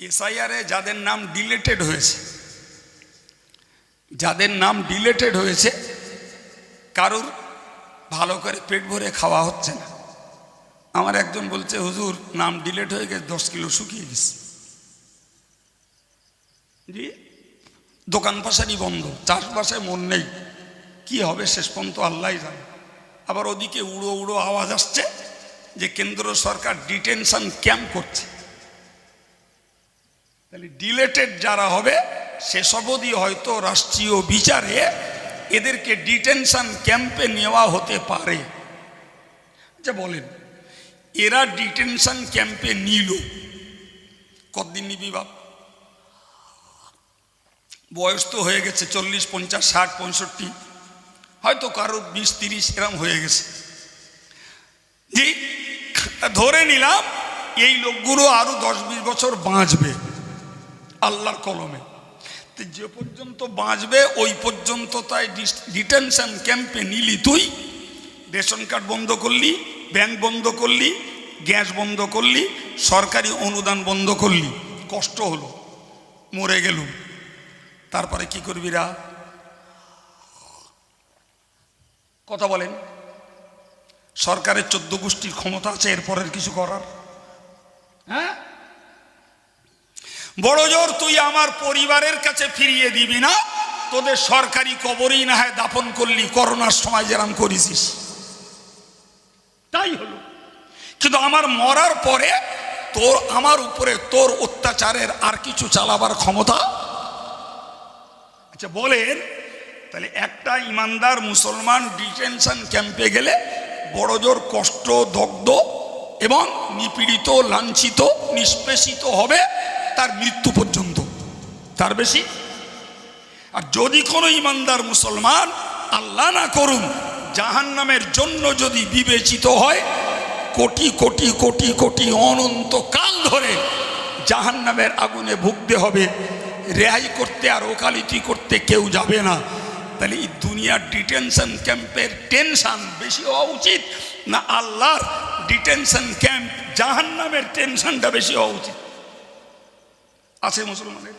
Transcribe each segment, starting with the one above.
এসআইআরে যাদের নাম ডিলেটেড হয়েছে কারুর ভালো করে পেট ভরে খাওয়া হচ্ছে না। আমার একজন বলছে, হুজুর নাম ডিলেট হয়ে গেছে, 10 কিলো শুকিয়ে গেছে। জি, দোকান পাশারি বন্ধ, চাষবাসে মন নেই, কি হবে শেষ পর্যন্ত আল্লাহ জানে। আবার ওদিকে উড়ো উড়ো আওয়াজ আসছে যে কেন্দ্র সরকার ডিটেনশন ক্যাম্প করছে। তাহলে ডিলেটেড যারা হবে সেসব অবধি হয়তো রাষ্ট্রীয় বিচারে এদেরকে ডিটেনশন ক্যাম্পে নেওয়া হতে পারে। আচ্ছা বলেন, এরা ডিটেনশন ক্যাম্পে নিল, কতদিন নিবি বাপ? বয়স তো হয়ে গেছে 40, 50, 60, 65, হয়তো কারোর 20, 30 এরম হয়ে গেছে। জি, ধরে নিলাম এই লোকগুলো আরো 10-20 বছর বাঁচবে আল্লাহর কলমে। তো যে পর্যন্ত বাঁচবে ওই পর্যন্ত তাই ডিটেনশন ক্যাম্পে নিলি। তুই রেশন কার্ড বন্ধ করলি, ব্যাংক বন্ধ করলি, গ্যাস বন্ধ করলি, সরকারি অনুদান বন্ধ করলি, কষ্ট হলো, মরে গেলুম, তারপরে কি করবি রা? কথা বলেন। সরকারের 14 গোষ্ঠীর ক্ষমতা আছে এরপরের কিছু করার? হ্যাঁ, বড় জোর তুই আমার পরিবারের কাছে ফিরিয়ে দিবি না, তোদের সরকারি কবরেই না হয় দাফন করলি, করোনার সময় যেরাম করেছিস তাই হলো। কিন্তু আমার মরার পরে তোর আমার উপরে তোর অত্যাচারের আর কিছু চালাবার ক্ষমতা? আচ্ছা বলেন, তাহলে একটা ইমানদার মুসলমান ডিটেনশন ক্যাম্পে গেলে বড় জোর কষ্ট, দগ্ধ এবং নিপীড়িত, লাঞ্ছিত, নিষ্পেষিত হবে তার মৃত্যু পর্যন্ত, তার বেশি? আর যদি কোনো ইমানদার মুসলমান আল্লাহ না করুন জাহান্নামের জন্য যদি বিবেচিত হয়, কোটি কোটি কোটি কোটি অনন্ত কাল ধরে জাহান্নামের আগুনে ভুগতে হবে, রেহাই করতে আর ওকালতি করতে কেউ যাবে না। তাহলে এই দুনিয়ার ডিটেনশন ক্যাম্পের টেনশন বেশি হওয়া উচিত না আল্লাহর ডিটেনশন ক্যাম্প জাহান্নামের টেনশনটা বেশি হওয়া উচিত? আছে মুসলমানের?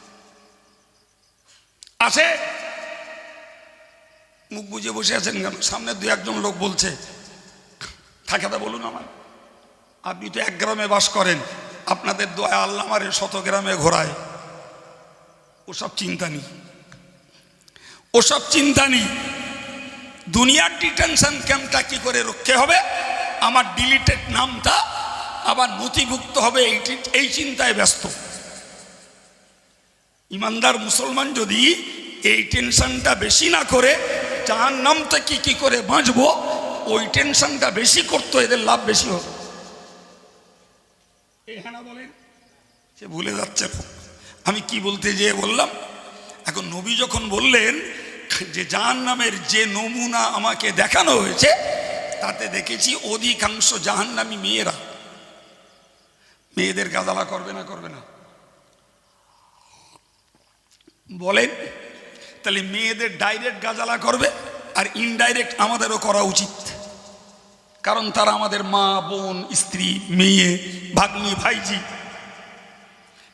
আছে? মুখ বুঝে বসে আছেন কেন? সামনে 2-1 লোক বলছে, থাকে তা বলুন। আমার আপনি তো 1 গ্রামে বাস করেন, আপনাদের দোয়া আল্লাহ আমার 100 গ্রামে ঘোরায়। ওসব চিন্তা নেই, ওসব চিন্তা নেই। দুনিয়ার ডিটেনশন ক্যাম্পটা কি করে রক্ষে হবে, আমার ডিলিটেড নামটা আবার নথিভুক্ত হবে, এই চিন্তায় ব্যস্ত। ইমানদার মুসলমান যদি এই টেনশনটা বেশি না করে জাহান্নাম থেকে কি করে বাঁচবো ওই টেনশনটা বেশি করতো, এদের লাভ বেশি হতো। হ্যাঁ না বলেন? সে ভুলে যাচ্ছে আমি কি বলতে যেয়ে বললাম। এখন নবী যখন বললেন যে জাহান্নামের যে নমুনা আমাকে দেখানো হয়েছে তাতে দেখেছি অধিকাংশ জাহান্নামী মেয়েরা। মেয়েদের গাদালা করবে না? করবে না বলেন? তাহলে মেয়েদের ডাইরেক্ট গাজালা করবে আর ইনডাইরেক্ট আমাদেরও করা উচিত, কারণ তারা আমাদের মা, বোন, স্ত্রী, মেয়ে, ভাগ্নি, ভাইজি।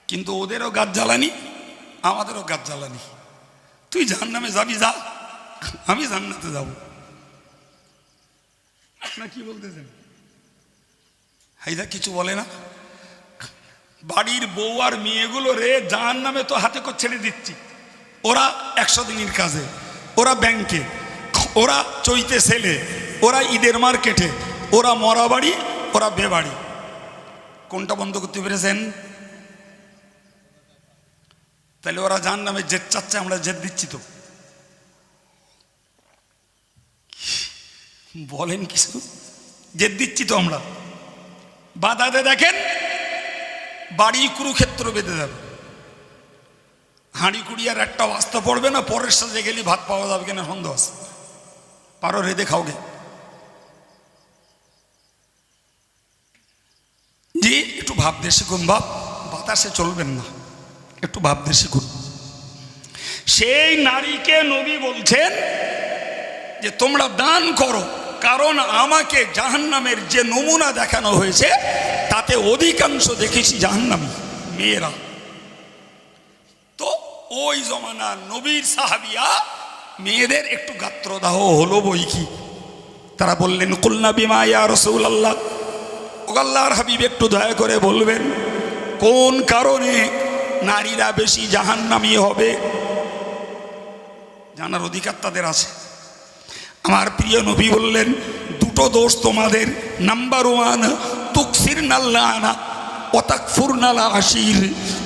কিন্তু ওদেরও গাছ জ্বালানি, আমাদেরও গাছ জ্বালানি। তুই জাহান্নামে যাবি, যা, আমি জান্নাতে যাব না। কি বলতেছেন? হাইদা কিছু বলে না? বাড়ির বউ আর মেয়েগুলো রে জাহান্নামে তো হাতে করে ছেড়ে দিচ্ছি। ওরা 100 দিনের কাজে, ওরা ব্যাংকে, ওরা চৈতে সেলে, ওরা ঈদের মার্কেটে, ওরা মরা বাড়ি, ওরা বেবাড়ি। কোনটা বন্ধ করতে পেরেছেন? তাহলে ওরা জাহান্নামে জেদ চাচ্ছে, আমরা জেদ দিচ্ছি তো। বলেন কিছু? জেদ দিচ্ছি তো আমরা। বাধাতে দেখেন বাড়ি কুরুক্ষেত্র বেঁধে যাবে, হাঁড়ি কুড়িয়ার একটা বাস্তা পড়বে না, পরের সাথে গেলে ভাত পাওয়া যাবে কিনা সন্দেহ আছে। পারো রেঁধে খাওগে? জি, একটু ভাবতে শিখুন বাপ, বাতাসে চলবেন না, একটু ভাবতে শিখুন। সেই নারীকে নবী বলছেন যে তোমরা দান করো, কারণ আমাকে জাহান্নামের যে নমুনা দেখানো হয়েছে তাতে অধিকাংশ দেখেছি জাহান্নামী মেয়েরা। ওই জমানা নবীর সাহাবিয়া মেয়েদের একটু গাত্রদাহ হলো বই কি, তারা বললেন কুলনা বিমা ইয়া রাসূলুল্লাহ, ও আল্লাহর হাবিব একটু দয়া করে বলবেন কোন কারণে নারীরা বেশি জাহান্নামী হবে? জানার অধিকার তাদের আছে। আমার প্রিয় নবী বললেন দুটো দোষ তোমাদের, নাম্বার ওয়ান তুকসিরনাল লানা ওয়া তাকফুরনাল আশির,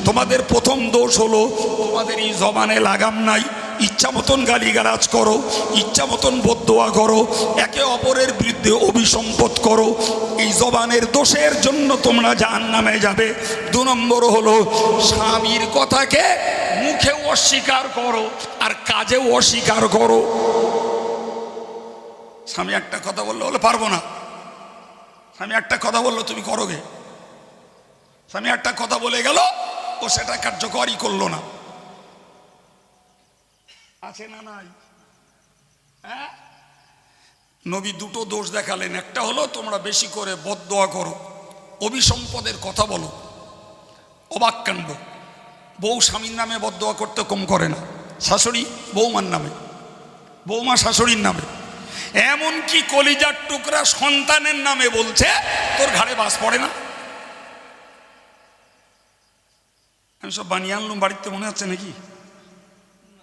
তোমাদের প্রথম দোষ হলো তোমাদের এই জবানে লাগাম নাই, ইচ্ছা মতন গালিগালাজ করো, ইচ্ছা মতন বদদোয়া করো, একে অপরের বিরুদ্ধে অভিসম্পদ করো, এই জবানের দোষের জন্য তোমরা জাহান্নামে যাবে। দু নম্বর হলো স্বামীর কথাকে মুখে অস্বীকার করো আর কাজেও অস্বীকার করো। স্বামী একটা কথা বললো বলে পারবো না, স্বামী একটা কথা বললো তুমি করোগে, স্বামী একটা কথা বলে গেল ও সেটা কার্যকরই করলো না। আছে না নাই? হ্যাঁ, নবী দুটো দোষ দেখালেন, একটা হলো তোমরা বেশি করে বদদোয়া করো, অভিসম্পদের কথা বলো। অবাক কাণ্ড, বউ স্বামীর নামে বদদোয়া করতে কম করে না, শাশুড়ি বৌমার নামে, বৌমা শাশুড়ির নামে, এমনকি কলিজার টুকরা সন্তানের নামে বলছে তোর ঘাড়ে বাস পড়ে না। আমি সব বানিয়ে আনলুম বাড়িতে, মনে হচ্ছে নাকি?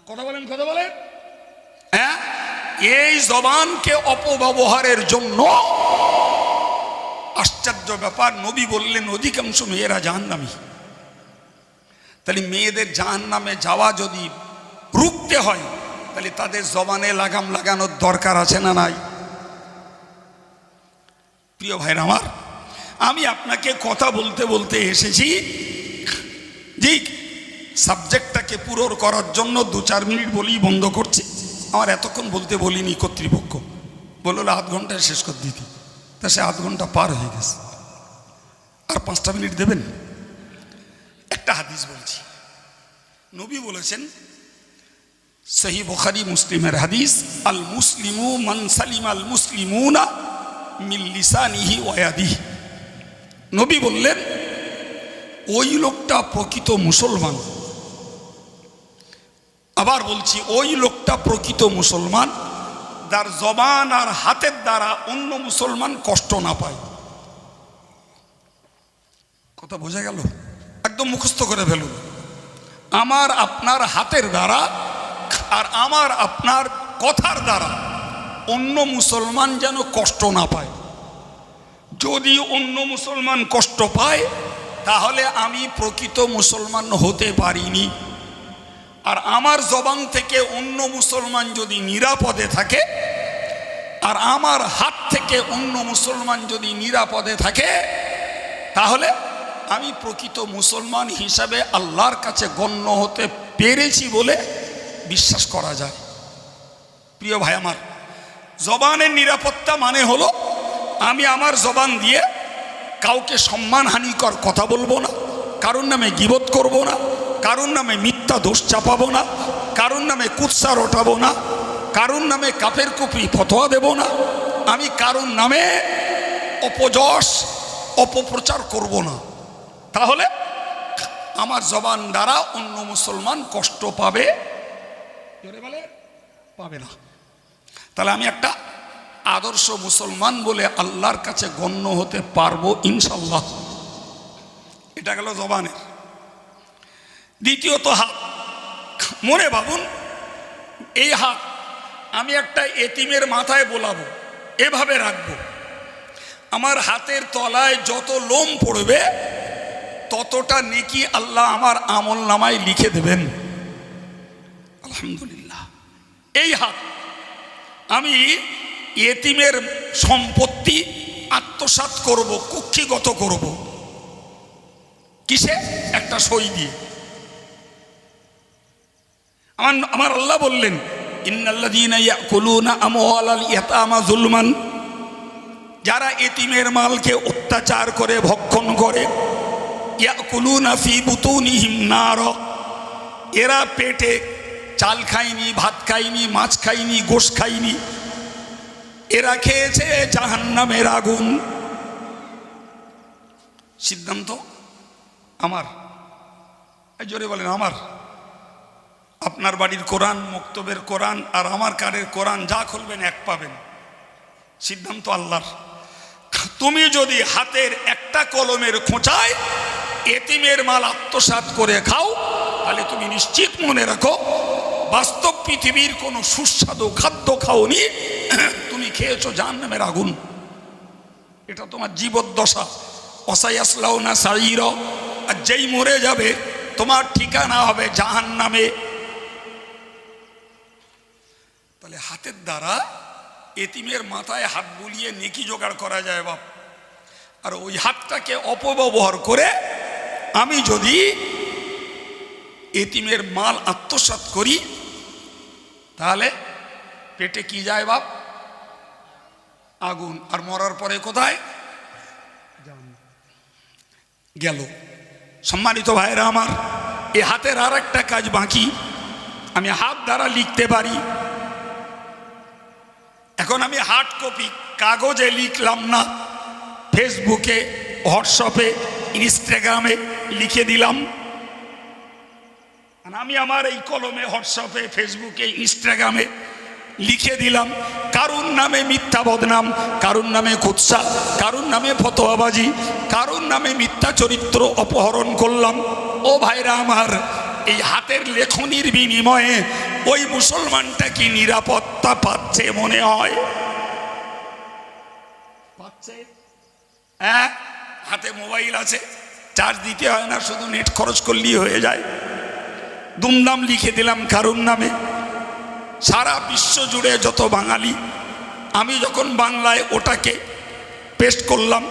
কথা বলেন, কথা বলেন। হ্যাঁ, এই জবানকে অপব্যবহারের জন্য আশ্চর্য ব্যাপার, নবী বললেন অধিকাংশ মেয়েরা জাহান্নামী। তাহলে মেয়েদের জাহান্নামে যাওয়া যদি রুখতে হয় তাহলে তাদের জবানে লাগাম লাগানোর দরকার আছে না নাই? প্রিয় ভাইরা আমার, আমি আপনাকে কথা বলতে বলতে এসেছি যে সাবজেক্টটাকে পূরণ করার জন্য 2-4 মিনিট বলেই বন্ধ করছি। আমার এতক্ষণ বলতে বলিনি, কর্তৃপক্ষ বললো আধ ঘন্টায় শেষ করে দিতি, তা সে আধ ঘন্টা পার হয়ে গেছে, আর 5টা মিনিট দেবেন। একটা হাদিস বলছি, নবী বলেছেন, সহিহ বুখারী মুসলিমের হাদিস, আল মুসলিমু মান সালিমা আল মুসলিমুনা মিন লিসানিহি ওয়া ইয়াদিহি। নবী বললেন ওই লোকটা প্রকৃত মুসলমান। আবার বলছি, ওই লোকটা প্রকৃত মুসলমান যার জবান আর হাতের দ্বারা অন্য মুসলমান কষ্ট না পায়। কথা বোঝা গেল? একদম মুখস্থ করে ফেলুন। আমার আপনার হাতের দ্বারা আর আমার আপনার কথার দ্বারা অন্য মুসলমান যেন কষ্ট না পায়। যদি অন্য মুসলমান কষ্ট পায় তাহলে আমি প্রকৃত মুসলমান হতে পারিনি। আর আমার জবান থেকে অন্য মুসলমান যদি নিরাপদে থাকে আর আমার হাত থেকে অন্য মুসলমান যদি নিরাপদে থাকে তাহলে আমি প্রকৃত মুসলমান হিসাবে আল্লাহর কাছে গণ্য হতে পেরেছি বলে বিশ্বাস করা যায়। প্রিয় ভাই আমার, জবানের নিরাপত্তা মানে হলো আমি আমার জবান দিয়ে কাউকে সম্মানহানিকর কথা বলবো না, কারোর নামে গীবত করব না, কারোর নামে মিথ্যা দোষ চাপাবো না, কারোর নামে কুৎসা রটাবো না, কারোর নামে কাফের কুফরি ফতোয়া দেব না, আমি কারোর নামে অপযশ অপপ্রচার করব না। তাহলে আমার জবান দ্বারা অন্য মুসলমান কষ্ট পাবে পাবে না। তাহলে আমি একটা আদর্শ মুসলমান বলে আল্লাহর কাছে গণ্য হতে পারবো ইনশাল্লাহ। এটা গেল জবানের। দ্বিতীয়ত হাত। মনে ভাবুন, এই হাত আমি একটা এতিমের মাথায় বোলাবো, এভাবে রাখবো, আমার হাতের তলায় যত লোম পড়বে ততটা নেকি আল্লাহ আমার আমল নামায় লিখে দেবেন, আলহামদুলিল্লাহ। এই হাত আমি এতিমের সম্পত্তি আত্মসাৎ করব, কুক্ষিগত করব, কিসে? একটা সই দিয়ে। আমার আল্লাহ বললেন, ইন্নাল্লাযীনা ইয়াকুলুনা আমওয়ালাল ইয়াতামা যুলমান, যারা এতিমের মালকে অত্যাচার করে ভক্ষণ করে, ইয়াকুলুনা ফি বুতুনিহিম নার, এরা পেটে চাল খায়নি, ভাত খায়নি, মাছ খায়নি, গোশত খায়নি, এরা খেয়েছে জাহান্নামের আগুন। সিদ্ধান্ত আমার, জোরে বলেন আমার। আপনার বাড়ির কোরআন, মক্তবের কোরআন আর আমার কারের কোরআন যা খুলবেন এক পাবেন, সিদ্ধান্ত আল্লাহর। তুমি যদি হাতের একটা কলমের খোঁচায় এতিমের মাল আত্মসাৎ করে খাও, তাহলে তুমি নিশ্চিত মনে রাখো বাস্তব পৃথিবীর কোনো সুস্বাদু খাদ্য খাওনি, তুমি খেয়েছো জাহান্নামের আগুন। এটা তোমার জীবদ্দশা। অসায়াসলাউনা সাঈরা, আর যেই মরে যাবে তোমার ঠিকানা হবে জাহান্নামে। তাহলে হাতের দ্বারা এতিমের মাথায় হাত বুলিয়ে নেকি জোগাড় করা যায় বাপ। আর ওই হাতটাকে অপব্যবহার করে আমি যদি এতিমের মাল আত্মসাৎ করি, তাহলে পেটে কি যায় বাপ? আগুন। আর মরার পরে কোথায় গেল? সম্মানিত ভাইরা আমার, এই হাতের আর একটা কাজ বাকি, আমি হাত দ্বারা লিখতে পারি। এখন আমি হার্ড কপি কাগজে লিখলাম না, ফেসবুকে, হোয়াটসঅ্যাপে, ইনস্টাগ্রামে লিখে দিলাম। আমি আমার এই কলমে হোয়াটসঅ্যাপে, ফেসবুকে, ইনস্টাগ্রামে লিখে দিলাম। কারুর নামে মিথ্যা বদনাম, কারুর নামে কুৎসা, কারুর নামে ফতোয়াবাজি, কারুর নামে মিথ্যা চরিত্র অপহরণ করলাম। ও ভাইরা আমার, এই হাতের লেখনির বিনিময়ে ওই মুসলমানটা কি নিরাপত্তা পাচ্ছে মনে হয়? পাচ্ছে? হ্যাঁ, হাতে মোবাইল আছে, চার্জ দিতে হয় না, শুধু নেট খরচ করলেই হয়ে যায়। দুমদাম লিখে দিলাম কারুর নামে। সারা বিশ্ব জুড়ে যত বাঙালি, আমি যখন বাংলায় ওটাকে পেস্ট করলাম,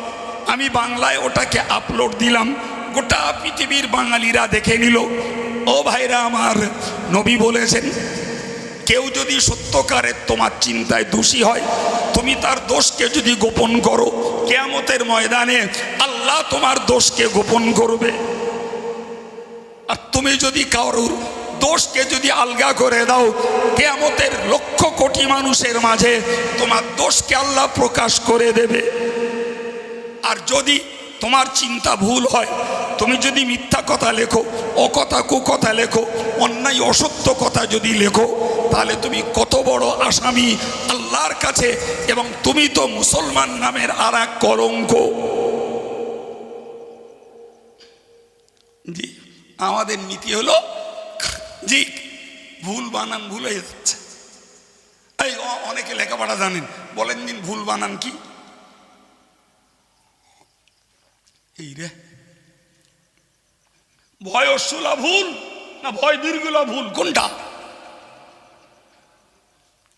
আমি বাংলায় ওটাকে আপলোড দিলাম, গোটা পৃথিবীর বাঙালিরা দেখে নিল। ও ভাইরা আমার, নবী বলেছেন কেউ যদি সত্যকারের তোমার চিন্তায় দোষী হয়, তুমি তার দোষকে যদি গোপন করো, কিয়ামতের ময়দানে আল্লাহ তোমার দোষকে গোপন করবে। আর তুমি যদি কারোর দোষকে যদি আলগা করে দাও, কিয়ামতের লক্ষ কোটি মানুষের মাঝে তোমার দোষকে আল্লাহ প্রকাশ করে দেবে। আর যদি তোমার চিন্তা ভুল হয়, তুমি যদি মিথ্যা কথা লেখো, অকথা কুকথা লেখো, অন্যায় অসত্য কথা যদি লেখো, তাহলে তুমি কত বড় আসামি আল্লাহর কাছে, এবং তুমি তো মুসলমান নামের আর এক কলঙ্ক। জি, আমাদের নীতি হলো জি ভুল বানান ভুল হয়ে যাচ্ছে। এই অনেকে লেখাপড়া জানেন, বলেন দিন ভুল বানান কি? এই রে, ভয় অশ্বলা ভুল না ভয় দীর্ঘলা ভুল, কোনটা?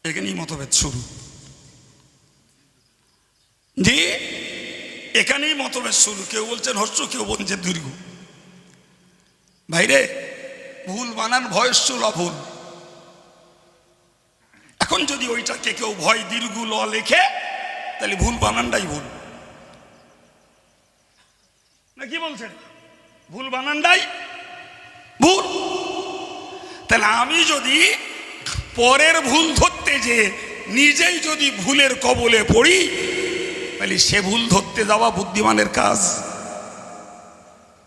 এখানেই মতভেদ শুরু। জি, এখানেই মতভেদ শুরু। কেউ বলছেন হস্য, কেউ বলছেন দীর্ঘ। ভাইরে, ভুল বানান ভয়স্বলা ভুল। এখন যদি ওইটাকে কেউ ভয় দীর্ঘ ল লেখে, তাহলে ভুল বানানটাই ভুল। না কি বলছেন? ভুল বানানটাই ভুল। তাহলে আমি যদি পরের ভুল ধরতে যে নিজেই যদি ভুলের কবলে পড়ি, তাহলে সে ভুল ধরতে যাওয়া বুদ্ধিমানের কাজ।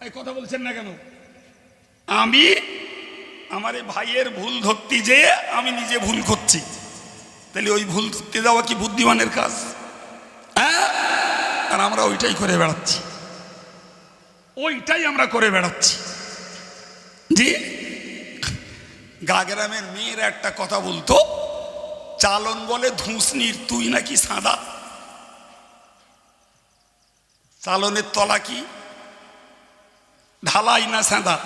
এই কথা বলছেন না কেন? আমি আমার ভাইয়ের ভুল ধরতে যে আমি নিজে ভুল করছি, তাহলে ওই ভুল ধরতে যাওয়া কি বুদ্ধিমানের কাজ? হ্যাঁ, আর আমরা ওইটাই করে বেড়াচ্ছি, ওইটাই আমরা করে বেড়াচ্ছি। জি, গাগ্রামের মেয়েরা একটা কথা বলতো, চালন বলে ধুসনির তুই নাকি সাদা। চালনের তলা কি ঢালাই না সাদা?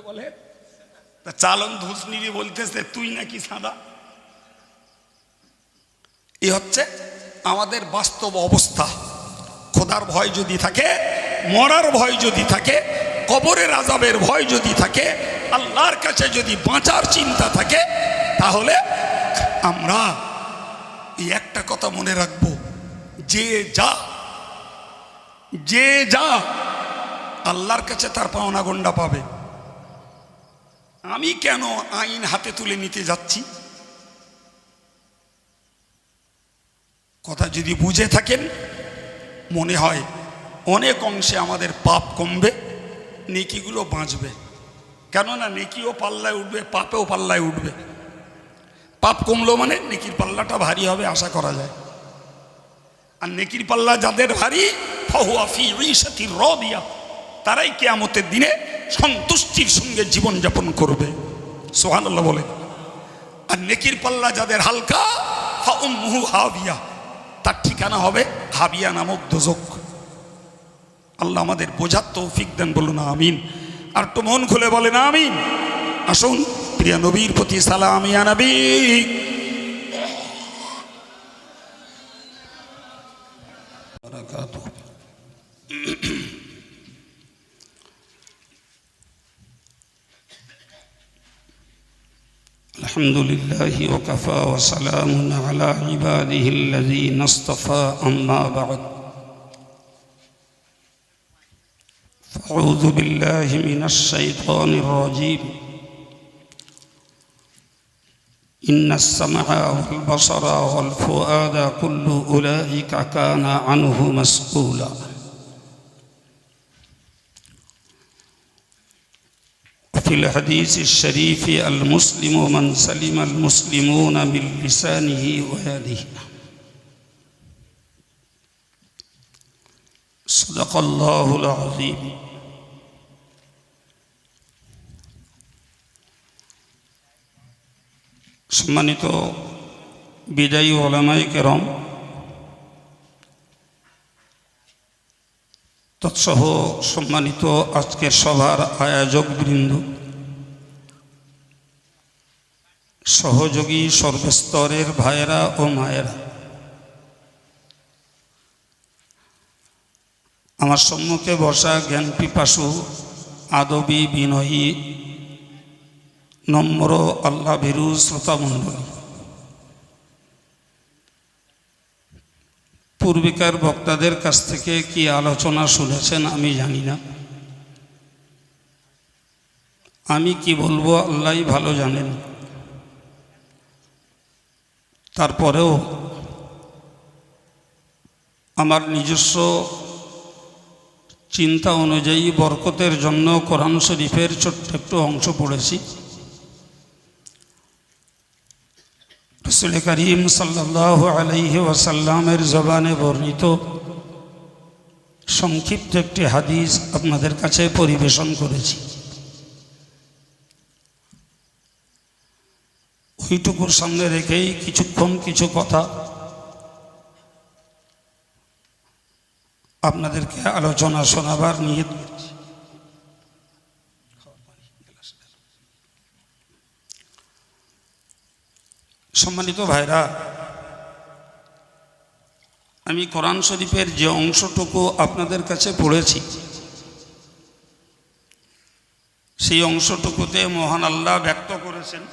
বলে চালন ধুসনির বলতেছে তুই নাকি সাদা। এ হচ্ছে আমাদের বাস্তব অবস্থা। খোদার ভয় যদি থাকে, মরার ভয় যদি থাকে, কবরের আযাবের ভয় যদি থাকে, আল্লাহর কাছে যদি বাঁচার চিন্তা থাকে, তাহলে আমরা এই একটা কথা মনে রাখব, যে যা আল্লাহর কাছে তার পাওনা গন্ডা পাবে। আমি কেন আইন হাতে তুলে নিতে যাচ্ছি? কথা যদি বুঝে থাকেন, মনে হয় অনেক অংশে আমাদের পাপ কমবে, নেকিগুলো বাঁচবে। কেননা নেকিও পাল্লায় উঠবে, পাপেও পাল্লায় উঠবে। পাপ কমলো মানে নেকির পাল্লাটা ভারী হবে আশা করা যায়। আর নেকির পাল্লা যাদের ভারী, ফাহুয়া ফি ঈশাতির রাদিয়া, তারাই কিয়ামতের দিনে সন্তুষ্টির সঙ্গে জীবনযাপন করবে। সুবহানাল্লাহ বলে। আর নেকির পাল্লা যাদের হালকা, ফাউম্মুহু হাবিয়া, তার ঠিকানা হবে হাবিয়া নামক দোজক। আল্লাহ আমাদের বোঝার তৌফিক দেন, বলুন আমিন। আর তো মন খুলে বলেন আমিন। আসুন প্রিয় নবীর প্রতি সালাম ইয়া নবী। আলহামদুলিল্লাহি ওয়া কাফা ওয়া সালামুন আলা ইবাদিহিল্লাযীনা ইসতাফা, আম্মা বা'দ। আউযু বিল্লাহি মিনাশ শাইতানির রাজীম। ইন্নাস সামআ ওয়াল বাসারা ওয়াল ফুআদা কুল্লু উলাইকা কানা আনহু মাসউলা। في الحديث الشريف المسلم من سلم المسلمون من لسانه ويده. صدق الله العظيم. সম্মানিত বিদায়ী উলামায়ে কেরাম, তৎসহ সম্মানিত আজকের সভার আয়োজক বৃন্দ, সহযোগী সর্বস্তরের ভাইয়েরা ও মায়েরা, আমার সম্মুখে বসা জ্ঞান পিপাসু, আদবী, বিনয়ী, নম্র, আল্লাহ ভীরু শ্রোতামণ্ডলী, পূর্বিকার বক্তাদের কাছ থেকে কি আলোচনা শুনেছেন আমি জানি না। আমি কি বলবো আল্লাহই ভালো জানেন। তারপরেও আমার নিজস্ব চিন্তা অনুযায়ী বরকতের জন্য কোরআন শরীফের ছোট্ট একটু অংশ পড়েছি। রাসূল করিম সাল্লাল্লাহু আলাইহি ওয়াসাল্লামের জবানে বর্ণিত সংক্ষিপ্ত একটি হাদিস আপনাদের কাছে পরিবেশন করেছি। ওইটুকুর সামনে রেখেই কিছুক্ষণ কিছু কথা আপনাদেরকে আলোচনা শোনাবার নিয়ত করছি। সম্মানিত ভাইরা, আমি কোরআন শরীফের যে অংশটুকু আপনাদের কাছে পড়েছি, সেই অংশটুকুতে মহান আল্লাহ ব্যক্ত করেছেন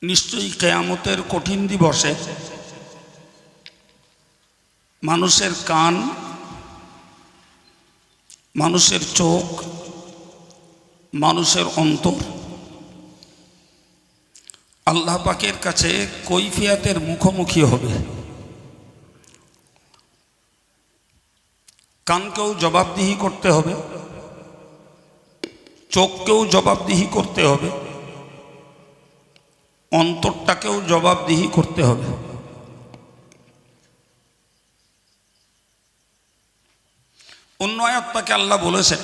নিশ্চয়ই কিয়ামতের কঠিন দিবসে মানুষের কান, মানুষের চোখ, মানুষের অন্তর আল্লাহ পাকের কাছে কৈফিয়াতের মুখোমুখি হবে। কানকেও জবাবদিহি করতে হবে, চোখকেও জবাবদিহি করতে হবে, অন্তরটাকেও জবাবদিহি করতে হবে। অন্য আয়াত পাকে আল্লাহ বলেছেন,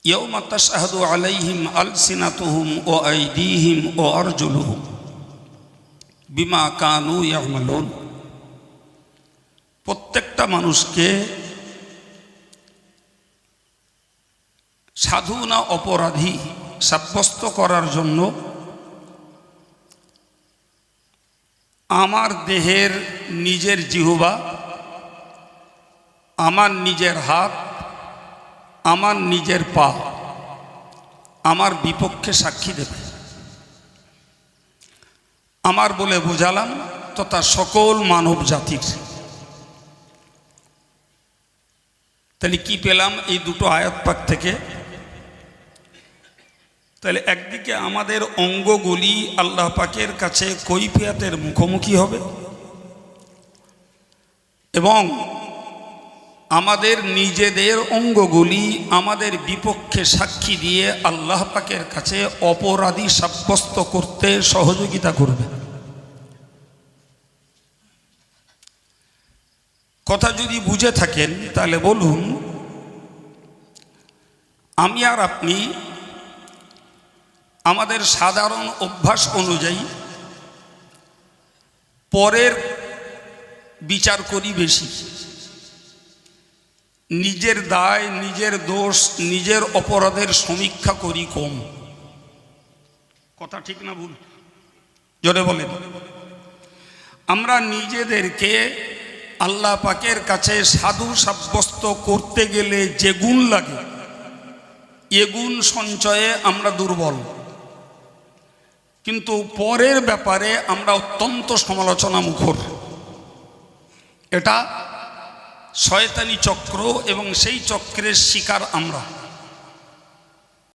ইয়াউমা তাশহাদু আলাইহিম আলসিনাতুহুম ওয়া আইদিহিম ওয়া আরজুলুহুম বিমা কানু ইয়ামালুন। প্রত্যেকটা মানুষকে সাধু না অপরাধী সাব্যস্ত করার জন্য আমার দেহের নিজের জিহ্বা, আমার নিজের হাত, আমার নিজের পা আমার বিপক্ষে সাক্ষী দেবে। আমার বলে বোঝালাম তথা সকল মানব জাতির। তাহলে কি পেলাম এই দুটো আয়াত পাক থেকে? তাহলে একদিকে আমাদের অঙ্গগুলি আল্লাহ পাকের কাছে কৈফিয়তের মুখোমুখি হবে এবং আমাদের নিজেদের অঙ্গগুলি আমাদের বিপক্ষে সাক্ষী দিয়ে আল্লাহ পাকের কাছে অপরাধী সাব্যস্ত করতে সহযোগিতা করবে। কথা যদি বুঝে থাকেন তাহলে বলুন, আমি আর আপনি আমাদের সাধারণ অভ্যাস অনুযায়ী পরের বিচার করি বেশি, নিজের দায়, নিজের দোষ, নিজের অপরাধের সমীক্ষা করি কম। কথা ঠিক না ভুল? জোরে বলেন। আমরা নিজেদেরকে আল্লাহ পাকের কাছে সাধু সাব্যস্ত করতে গেলে যে গুণ লাগে এ গুণ সঞ্চয়ে আমরা দুর্বল, কিন্তু পরের ব্যাপারে আমরা অত্যন্ত সমালোচনা মুখর। এটা শয়তানি চক্র এবং সেই চক্রের শিকার আমরা।